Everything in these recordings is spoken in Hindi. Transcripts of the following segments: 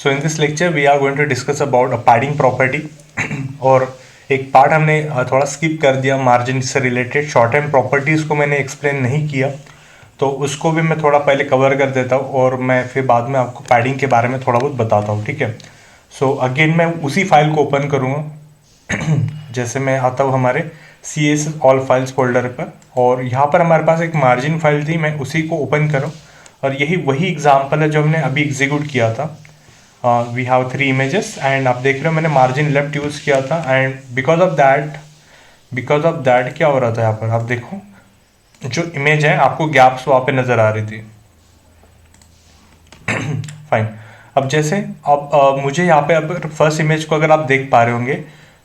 So in this lecture we are going to discuss about padding property और एक पार्ट हमने थोड़ा स्किप कर दिया मार्जिन से रिलेटेड, शॉर्ट टर्म प्रॉपर्टीज़ को मैंने एक्सप्लेन नहीं किया, तो उसको भी मैं थोड़ा पहले कवर कर देता हूँ और मैं फिर बाद में आपको पैडिंग के बारे में थोड़ा बहुत बताता हूँ, ठीक है। सो अगेन मैं उसी फाइल को ओपन करूँगा जैसे मैं आता हूँ हमारे CSS ऑल फाइल्स फोल्डर पर, और यहाँ पर हमारे पास एक मार्जिन फाइल थी, मैं उसी को ओपन करूँ और यही वही एग्जाम्पल है जो हमने अभी एग्जीक्यूट किया था। वी हैव 3 इमेजेस एंड आप देख रहे हो मैंने मार्जिन लेफ्ट यूज़ किया था, एंड बिकॉज ऑफ दैट क्या हो रहा था यहाँ पर आप देखो, जो इमेज है आपको गैप्स वहाँ पे नज़र आ रही थी। फाइन। अब जैसे अब मुझे यहाँ पे अब फर्स्ट इमेज को अगर आप देख पा रहे होंगे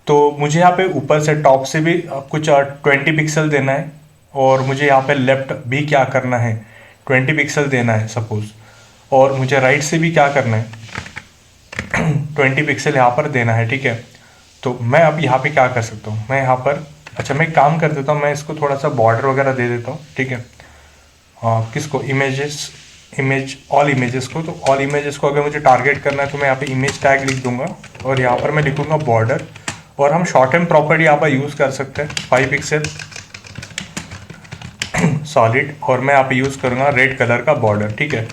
तो मुझे यहाँ पे ऊपर से टॉप से भी कुछ 20 पिक्सल देना है, और मुझे यहाँ पे लेफ्ट भी क्या करना है 20 पिक्सल देना है सपोज, और मुझे राइट से भी क्या करना है 20 पिक्सल यहाँ पर देना है, ठीक है। तो मैं अब यहाँ पे क्या कर सकता हूँ, मैं यहाँ पर अच्छा मैं एक काम कर देता हूँ, मैं इसको थोड़ा सा बॉर्डर वगैरह दे देता हूँ, ठीक है। किसको, इमेज ऑल इमेजेस को, तो ऑल इमेजेस को अगर मुझे टारगेट करना है तो मैं यहाँ पे इमेज टैग लिख दूंगा और यहाँ पर मैं लिखूंगा बॉर्डर, और हम शॉर्ट टर्म प्रॉपर्टी यहाँ पर यूज़ कर सकते हैं 5 पिक्सल सॉलिड, और मैं यहाँ पे यूज़ करूँगा रेड कलर का बॉर्डर, ठीक है।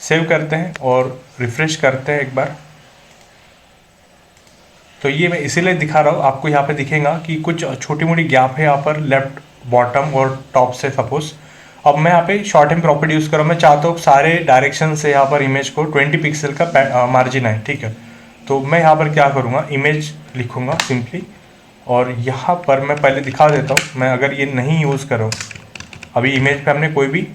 सेव करते हैं और रिफ्रेश करते हैं एक बार। तो ये मैं इसीलिए दिखा रहा हूँ आपको, यहाँ पे दिखेगा कि कुछ छोटी मोटी गैप है यहाँ पर लेफ्ट बॉटम और टॉप से सपोज। अब मैं यहाँ पे शॉर्ट टर्म प्रॉपर्टी यूज़ करूँ, मैं चाहता हूँ सारे डायरेक्शन से यहाँ पर इमेज को 20 पिक्सल का मार्जिन है, ठीक है। तो मैं यहाँ पर क्या करूँगा, इमेज लिखूँगा सिंपली, और यहाँ पर मैं पहले दिखा देता हूँ, मैं अगर ये नहीं यूज़ करूँ, अभी इमेज पे हमने कोई भी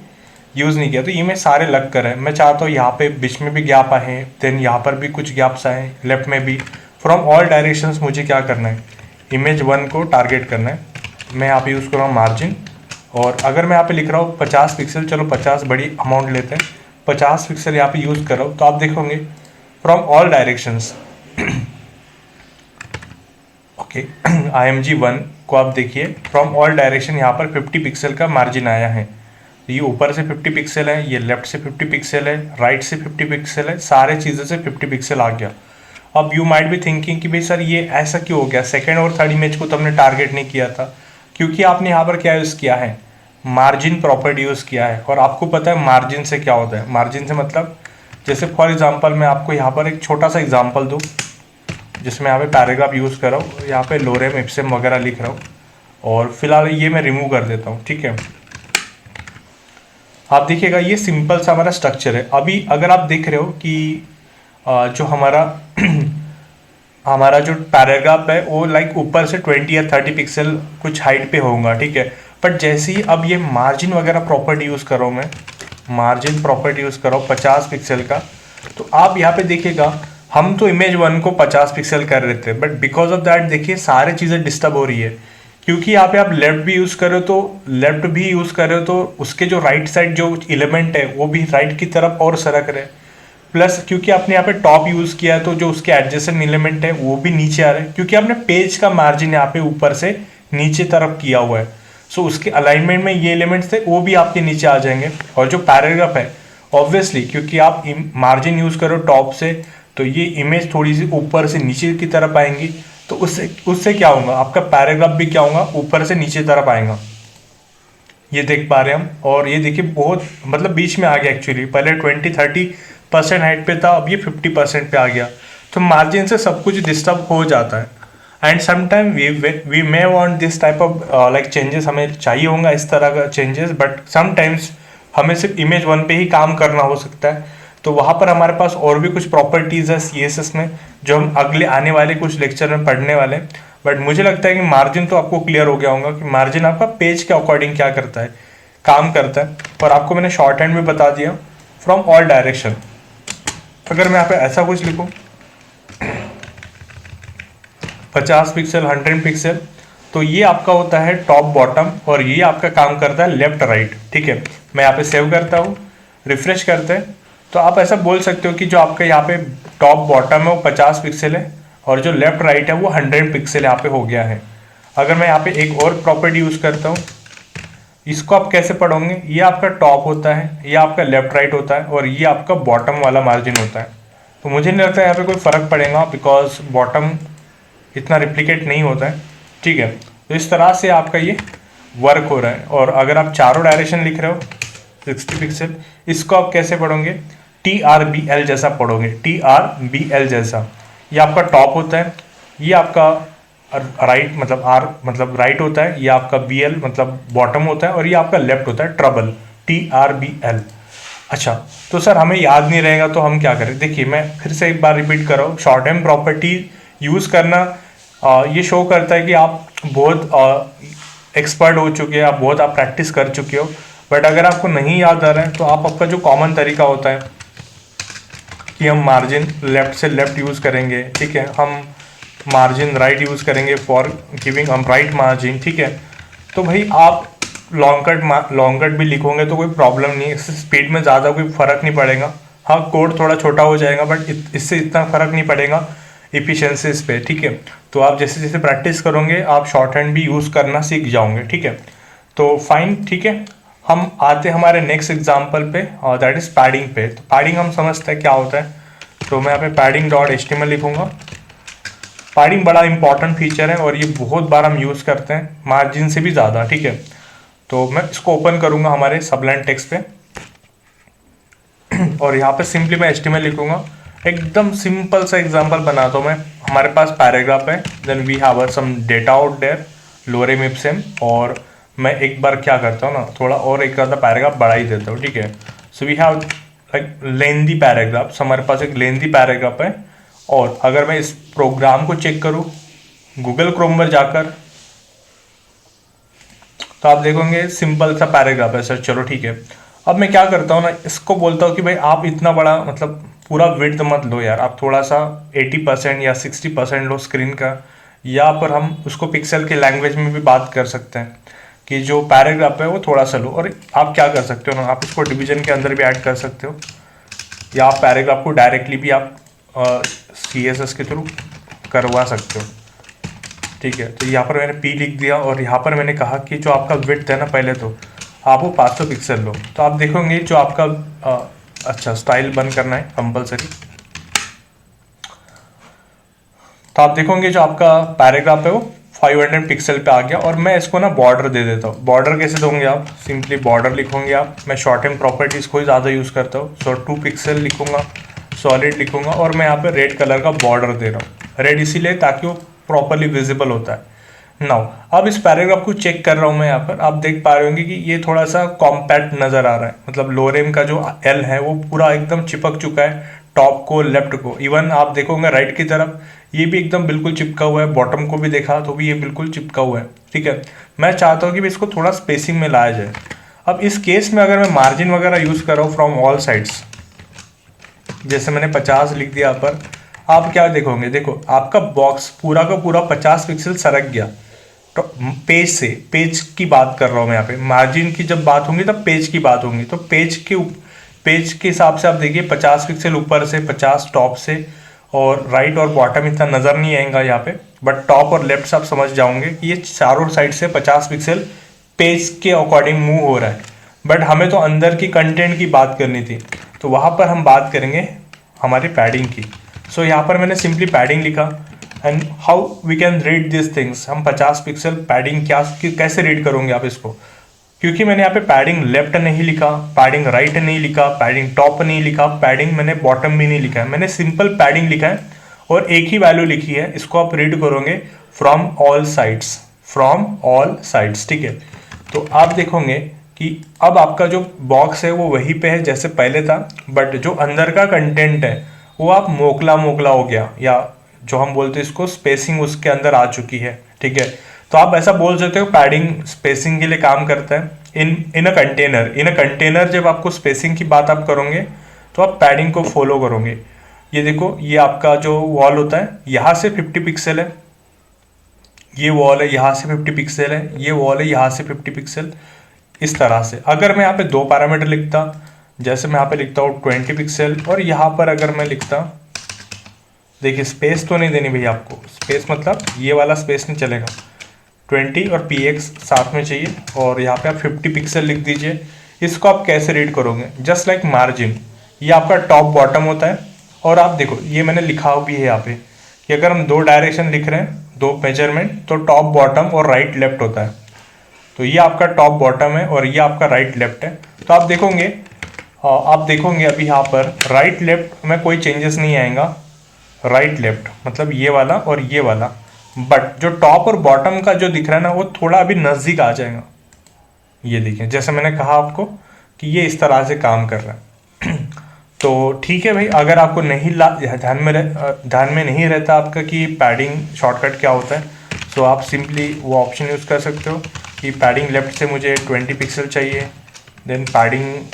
यूज़ नहीं किया तो इमेज सारे लग कर है, मैं चाहता हूँ यहाँ पे बीच में भी गैप आए, देन यहाँ पर भी कुछ गैप्स आए, लेफ्ट में भी, फ्रॉम ऑल डायरेक्शंस मुझे क्या करना है, इमेज 1 को टारगेट करना है। मैं यहाँ पे यूज़ कर रहा हूँ मार्जिन, और अगर मैं यहाँ पे लिख रहा हूँ 50 पिक्सल, चलो 50 बड़ी अमाउंट लेते हैं, 50 पिक्सल यहाँ पे यूज़ कर रहा हूँ, तो आप देखोगे from all directions okay IMG1 को आप देखिए फ्रॉम ऑल डायरेक्शन यहाँ पर 50 पिक्सल का मार्जिन आया है। ये ऊपर से 50 पिक्सल है, ये लेफ्ट से 50 पिक्सल है, राइट से 50 पिक्सल है, सारे चीज़ों से 50 पिक्सल आ गया। अब यू माइट बी थिंकिंग कि भाई सर ये ऐसा क्यों हो गया, सेकंड और थर्ड इमेज को तो हमने टारगेट नहीं किया था, क्योंकि आपने यहाँ पर क्या यूज़ किया है, मार्जिन प्रॉपर्टी यूज़ किया है। और आपको पता है मार्जिन से क्या होता है, मार्जिन से मतलब जैसे फॉर एग्जाम्पल मैं आपको यहाँ पर एक छोटा सा एग्जाम्पल दूँ, जिसमें यहाँ पे पैराग्राफ यूज़ कर रहा हूँ, यहाँ पे लोरेम इप्सिम वगैरह लिख रहा हूँ, और फिलहाल ये मैं रिमूव कर देता हूँ, ठीक है। आप देखिएगा ये सिंपल सा हमारा स्ट्रक्चर है। अभी अगर आप देख रहे हो कि जो हमारा जो पैराग्राफ है वो लाइक ऊपर से 20 या 30 पिक्सल कुछ हाइट पे होगा, ठीक है। बट जैसे ही अब ये मार्जिन वगैरह प्रॉपर्टी यूज़ कर रहा हूँ, मैं मार्जिन प्रॉपर्टी यूज़ कर रहा हूँ 50 पिक्सल का, तो आप यहाँ पे देखिएगा हम तो इमेज 1 को 50 पिक्सल कर रहे थे, बट बिकॉज ऑफ दैट देखिए सारी चीज़ें डिस्टर्ब हो रही है, क्योंकि यहाँ पे आप लेफ्ट भी यूज़ कर रहे हो, तो लेफ्ट भी यूज़ कर रहे हो तो उसके जो राइट साइड जो एलिमेंट है वो भी राइट की तरफ और सरक रहे, प्लस क्योंकि आपने यहाँ पे टॉप यूज़ किया है तो जो उसके एडजेसेंट एलिमेंट है वो भी नीचे आ रहे हैं, क्योंकि आपने पेज का मार्जिन यहाँ पे ऊपर से नीचे तरफ किया हुआ है। सो उसके अलाइनमेंट में ये एलिमेंट्स थे वो भी आपके नीचे आ जाएंगे, और जो पैराग्राफ है ऑब्वियसली क्योंकि आप मार्जिन यूज़ करो टॉप से तो ये इमेज थोड़ी सी ऊपर से नीचे की तरफ आएंगी, तो उससे क्या होगा, आपका पैराग्राफ भी क्या होगा, ऊपर से नीचे तरफ आएगा। ये देख पा रहे हैं हम, और ये देखिए बहुत मतलब बीच में आ गया एक्चुअली, पहले 20-30% हाइट पे था, अब ये 50% पे आ गया। तो मार्जिन से सब कुछ डिस्टर्ब हो जाता है, and sometime we may want this type of like changes, हमें चाहिए होगा इस तरह का चेंजेस, बट समटाइम्स हमें सिर्फ इमेज 1 पे ही काम करना हो सकता है। तो वहाँ पर हमारे पास और भी कुछ प्रॉपर्टीज़ है CSS में जो हम अगले आने वाले कुछ लेक्चर में पढ़ने वाले हैं, बट मुझे लगता है कि मार्जिन तो आपको क्लियर हो गया होगा कि मार्जिन आपका पेज के अकॉर्डिंग क्या करता है, काम करता है। और आपको मैंने शॉर्ट हैंड में बता दिया फ्रॉम ऑल डायरेक्शन। अगर मैं यहाँ पे ऐसा कुछ लिखूँ 50 पिक्सल 100 पिक्सल, तो ये आपका होता है टॉप बॉटम, और ये आपका काम करता है लेफ्ट राइट, ठीक है। मैं यहाँ पे सेव करता हूँ, रिफ्रेश करते हैं, तो आप ऐसा बोल सकते हो कि जो आपका यहाँ पे टॉप बॉटम है वो 50 पिक्सल है, और जो लेफ्ट राइट है वो 100 पिक्सल यहाँ पे हो गया है। अगर मैं यहाँ पे एक और प्रॉपर्टी यूज़ करता हूँ, इसको आप कैसे पढ़ोगे, ये आपका टॉप होता है, ये आपका लेफ्ट राइट होता है, और ये आपका बॉटम वाला मार्जिन होता है। तो मुझे नहीं लगता यहाँ पे कोई फ़र्क पड़ेगा, बिकॉज बॉटम इतना रिप्लिकेट नहीं होता है, ठीक है। तो इस तरह से आपका ये वर्क हो रहा है। और अगर आप चारों डायरेक्शन लिख रहे हो 60 पिक्सल, इसको आप कैसे पढ़ोगे, TRBL जैसा पढ़ोगे, TRBL जैसा। ये आपका टॉप होता है, ये आपका राइट मतलब आर मतलब राइट होता है, ये आपका BL मतलब बॉटम होता है, और ये आपका लेफ्ट होता है ट्रबल, TRBL। अच्छा, तो सर हमें याद नहीं रहेगा तो हम क्या करें? देखिए मैं फिर से एक बार रिपीट कर रहा हूँ, शॉर्ट हैंड प्रॉपर्टी यूज़ करना ये शो करता है कि आप बहुत एक्सपर्ट हो चुके हैं, आप प्रैक्टिस कर चुके हो। बट अगर आपको नहीं याद आ रहा है तो आप आपका जो कॉमन तरीका होता है कि हम मार्जिन लेफ्ट से लेफ्ट यूज़ करेंगे, ठीक है, हम मार्जिन राइट यूज़ करेंगे फॉर गिविंग हम राइट मार्जिन, ठीक है। तो भाई आप लॉन्ग कट भी लिखोगे तो कोई प्रॉब्लम नहीं है, इससे स्पीड में ज़्यादा कोई फ़र्क नहीं पड़ेगा। हाँ, कोड थोड़ा छोटा हो जाएगा बट इससे इतना फ़र्क नहीं पड़ेगा इफिशिएंसीज पे, ठीक है। तो आप जैसे जैसे प्रैक्टिस करोगे आप शॉर्ट हैंड भी यूज़ करना सीख जाओगे, ठीक है। तो फाइन, ठीक है। हम आते हैं हमारे नेक्स्ट एग्जाम्पल पे, और दैट इज़ पैडिंग पे। तो पैडिंग हम समझते हैं क्या होता है। तो मैं यहाँ पे padding.html लिखूँगा। पैडिंग बड़ा इंपॉर्टेंट फीचर है और ये बहुत बार हम यूज़ करते हैं, मार्जिन से भी ज़्यादा, ठीक है। तो मैं इसको ओपन करूँगा हमारे सबलाइन टेक्स्ट पे, और यहाँ पे सिंपली मैं HTML लिखूँगा। एकदम सिंपल सा एग्जांपल बनाता हूँ मैं। हमारे पास पैराग्राफ है, then we have some data out there, लोरेम इप्सिम, और मैं एक बार क्या करता हूँ ना, थोड़ा और एक आधा पैराग्राफ बढ़ा ही देता हूँ, ठीक है। So we have like lengthy paragraph, हमारे पास एक लेंदी पैराग्राफ है। और अगर मैं इस प्रोग्राम को चेक करूँ गूगल क्रोम पर जाकर, तो आप देखोगे सिंपल सा पैराग्राफ है सर, चलो ठीक है। अब मैं क्या करता हूँ ना, इसको बोलता हूँ कि भाई आप इतना बड़ा मतलब पूरा विड्थ मत लो यार, आप थोड़ा सा 80% या 60% लो स्क्रीन का, या पर हम उसको पिक्सल के लैंग्वेज में भी बात कर सकते हैं कि जो पैराग्राफ है वो थोड़ा सा लो। और आप क्या कर सकते हो ना, आप इसको डिवीजन के अंदर भी ऐड कर सकते हो, या आप पैराग्राफ को डायरेक्टली भी आप CSS के थ्रू करवा सकते हो, ठीक है। तो यहाँ पर मैंने P लिख दिया, और यहाँ पर मैंने कहा कि जो आपका विड्थ है ना, पहले तो आप वो 500 पिक्सल लो। तो आप देखोगे जो आपका अच्छा स्टाइल बंद करना है कंपलसरी। तो आप देखोगे जो आपका पैराग्राफ है वो 500 पिक्सल पे आ गया। और मैं इसको ना बॉर्डर दे देता हूँ। बॉर्डर कैसे दोगे आप, सिंपली बॉर्डर लिखोगे आप। मैं शॉर्ट हैंड प्रॉपर्टीज़ को ही ज़्यादा यूज़ करता हूँ, सो 2 पिक्सल लिखूंगा, सॉलिड लिखूंगा, और मैं यहाँ पे रेड कलर का बॉर्डर दे रहा हूँ। रेड इसीलिए ताकि वो प्रॉपरली विजिबल होता है। नाउ अब इस पैराग्राफ को चेक कर रहा हूँ मैं, यहाँ पर आप देख पा रहे होंगे कि ये थोड़ा सा कॉम्पैक्ट नज़र आ रहा है, मतलब लोरेम का जो L है वो पूरा एकदम चिपक चुका है टॉप को, लेफ्ट को। इवन आप देखोगे राइट की तरफ ये भी एकदम बिल्कुल चिपका हुआ है, बॉटम को भी देखा तो भी ये बिल्कुल चिपका हुआ है, ठीक है। मैं चाहता हूँ कि इसको थोड़ा स्पेसिंग में लाया जाए। अब इस केस में अगर मैं मार्जिन वगैरह यूज़ कर रहा हूँ फ्रॉम ऑल साइड्स, जैसे मैंने 50 लिख दिया पर, आप क्या देखोगे, देखो आपका बॉक्स पूरा का पूरा 50 पिक्सल सरक गया। तो पेज से, पेज की बात कर रहा हूँ मैं यहाँ पे, मार्जिन की जब बात होंगी तब पेज की बात होंगी। तो पेज के हिसाब से आप देखिए 50 पिक्सल ऊपर से, 50 टॉप से, और राइट और बॉटम इतना नज़र नहीं आएगा यहाँ पे, बट टॉप और लेफ्ट से आप समझ जाओगे कि ये चारों साइड से 50 पिक्सल पेज के अकॉर्डिंग मूव हो रहा है। बट हमें तो अंदर की कंटेंट की बात करनी थी, तो वहाँ पर हम बात करेंगे हमारी पैडिंग की। सो यहाँ पर मैंने सिंपली पैडिंग लिखा, and how we can read this things. हम 50 पिक्सल पैडिंग कैसे रीड करोगे आप इसको, क्योंकि मैंने यहाँ पे पैडिंग लेफ्ट नहीं लिखा, पैडिंग राइट नहीं लिखा, पैडिंग टॉप नहीं लिखा, पैडिंग मैंने बॉटम भी नहीं लिखा है, मैंने सिंपल पैडिंग लिखा है और एक ही वैल्यू लिखी है। इसको आप रीड करोगे from all sides, from all sides, ठीक है। तो आप देखोगे कि अब आपका जो बॉक्स है वो वहीं पे है जैसे पहले था, बट जो अंदर का कंटेंट है वो आप मोकला मोकला हो गया, या जो हम बोलते हैं इसको स्पेसिंग उसके अंदर आ चुकी है, ठीक है। तो आप ऐसा बोल सकते हो पैडिंग स्पेसिंग के लिए काम करता है इन अ कंटेनर जब आपको स्पेसिंग की बात आप करोगे तो आप पैडिंग को फॉलो करोगे। ये देखो, ये आपका जो वॉल होता है यहाँ से 50 पिक्सल है, ये वॉल है यहाँ से 50 पिक्सल है, ये वॉल है यहाँ से 50 पिक्सल। इस तरह से अगर मैं यहाँ पे 2 पैरामीटर लिखता, जैसे मैं यहाँ पे लिखता हूँ 20 पिक्सल, और यहाँ पर अगर मैं लिखता, देखिए स्पेस तो नहीं देनी भैया आपको, स्पेस मतलब ये वाला स्पेस नहीं चलेगा, 20 और px साथ में चाहिए, और यहाँ पे आप 50 पिक्सल लिख दीजिए। इसको आप कैसे रीड करोगे, जस्ट लाइक मार्जिन, ये आपका टॉप बॉटम होता है, और आप देखो ये मैंने लिखा भी है यहाँ पे कि अगर हम दो डायरेक्शन लिख रहे हैं, दो मेजरमेंट, तो टॉप बॉटम और राइट लेफ्ट होता है। तो ये आपका टॉप बॉटम है और ये आपका राइट लेफ्ट है। तो आप देखोगे अभी यहाँ पर राइट लेफ्ट में कोई चेंजेस नहीं आएगा। राइट लेफ्ट मतलब ये वाला और ये वाला, बट जो टॉप और बॉटम का जो दिख रहा है ना वो थोड़ा अभी नज़दीक आ जाएगा। ये देखिए जैसे मैंने कहा आपको कि ये इस तरह से काम कर रहा है। तो ठीक है भाई, अगर आपको नहीं ध्यान में नहीं रहता आपका कि पैडिंग शॉर्टकट क्या होता है, तो आप सिंपली वो ऑप्शन यूज़ कर सकते हो कि पैडिंग लेफ्ट से मुझे 20 पिक्सल चाहिए, देन पैडिंग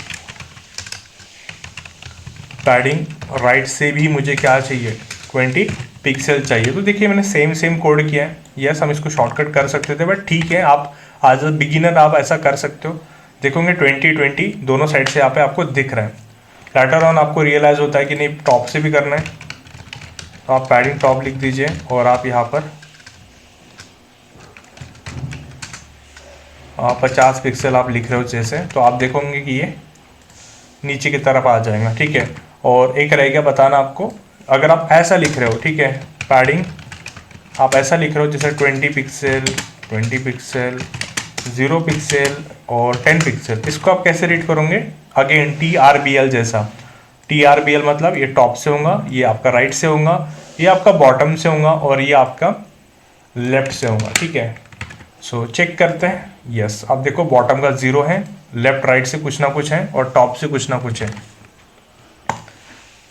राइट से भी मुझे क्या चाहिए, 20 पिक्सल चाहिए। तो देखिए मैंने सेम कोड किया है। यस, हम इसको शॉर्टकट कर सकते थे, बट ठीक है, आप एज अ बिगिनर आप ऐसा कर सकते हो। देखोगे 20-20 दोनों साइड से यहाँ पे आपको दिख रहा है। लेटर ऑन आपको रियलाइज़ होता है कि नहीं टॉप से भी करना है, तो आप पैडिंग टॉप लिख दीजिए और आप यहाँ पर 50 पिक्सल आप लिख रहे हो जैसे, तो आप देखोगे कि ये नीचे की तरफ आ जाएगा। ठीक है, और एक रह गया बताना आपको, अगर आप ऐसा लिख रहे हो, ठीक है, पैडिंग आप ऐसा लिख रहे हो जैसे 20 पिक्सल 0 पिक्सल और 10 पिक्सल, इसको आप कैसे रीड करोगे? अगेन TRBL जैसा। TRBL मतलब ये टॉप से होगा, ये आपका राइट से होगा, ये आपका बॉटम से होगा और ये आपका लेफ्ट से होगा। ठीक है, सो चेक करते हैं। यस, आप देखो बॉटम का 0 है, लेफ्ट राइट से कुछ ना कुछ है और टॉप से कुछ ना कुछ है।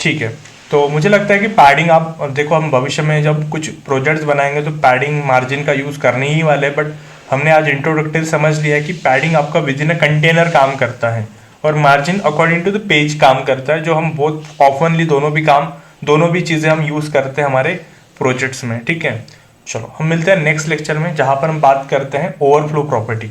ठीक है, तो मुझे लगता है कि पैडिंग आप देखो, हम भविष्य में जब कुछ प्रोजेक्ट्स बनाएंगे तो पैडिंग मार्जिन का यूज़ करने ही वाले, बट हमने आज इंट्रोडक्टिव समझ लिया है कि पैडिंग आपका विद इन अ कंटेनर काम करता है और margin according to the page काम करता है, जो हम बहुत ऑफनली दोनों भी चीज़ें हम यूज़ करते हैं हमारे प्रोजेक्ट्स में। ठीक है, चलो हम मिलते हैं नेक्स्ट लेक्चर में, जहाँ पर हम बात करते हैं ओवरफ्लो प्रॉपर्टी।